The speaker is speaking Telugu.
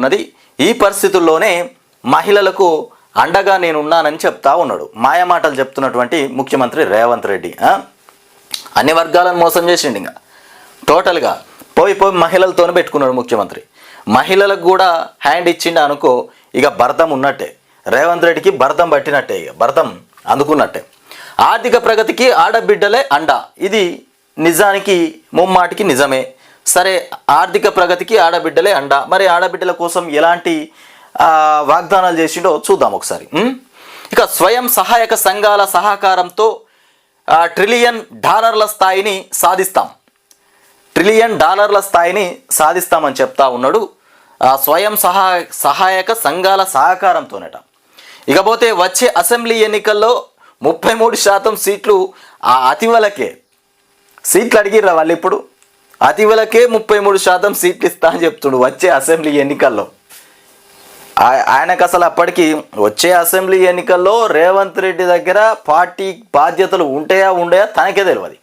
ఉన్నది. ఈ పరిస్థితుల్లోనే మహిళలకు అండగా నేనున్నానని చెప్తా ఉన్నాడు. మాయమాటలు చెప్తున్నటువంటి ముఖ్యమంత్రి రేవంత్ రెడ్డి అన్ని వర్గాలను మోసం చేసిండు. ఇంకా టోటల్గా పోయి మహిళలతోనే పెట్టుకున్నాడు ముఖ్యమంత్రి. మహిళలకు కూడా హ్యాండ్ ఇచ్చిండు అనుకో, ఇక భరతం ఉన్నట్టే. రేవంత్ రెడ్డికి భరతం పట్టినట్టే, ఇక భరతం అందుకున్నట్టే. ఆర్థిక ప్రగతికి ఆడబిడ్డలే అండ, ఇది నిజానికి ముమ్మాటికి నిజమే. సరే, ఆర్థిక ప్రగతికి ఆడబిడ్డలే అండ. మరి ఆడబిడ్డల కోసం ఎలాంటి వాగ్దానాలు చేసిండో చూద్దాం ఒకసారి. ఇక స్వయం సహాయక సంఘాల సహకారంతో $1 ట్రిలియన్ స్థాయిని సాధిస్తాం, $1 ట్రిలియన్ స్థాయిని సాధిస్తామని చెప్తా ఉన్నాడు. స్వయం సహాయక సంఘాల సహకారంతోనట. ఇకపోతే వచ్చే అసెంబ్లీ ఎన్నికల్లో 33% సీట్లు అతివలకే సీట్లు అడిగిర్రా వాళ్ళు. ఇప్పుడు అతివలకే 33% సీట్లు ఇస్తా అని చెప్తుడు వచ్చే అసెంబ్లీ ఎన్నికల్లో. ఆయనకు అసలు అప్పటికి వచ్చే అసెంబ్లీ ఎన్నికల్లో రేవంత్ రెడ్డి దగ్గర పార్టీ బాధ్యతలు ఉంటాయా ఉండయా తనకే తెలియదు.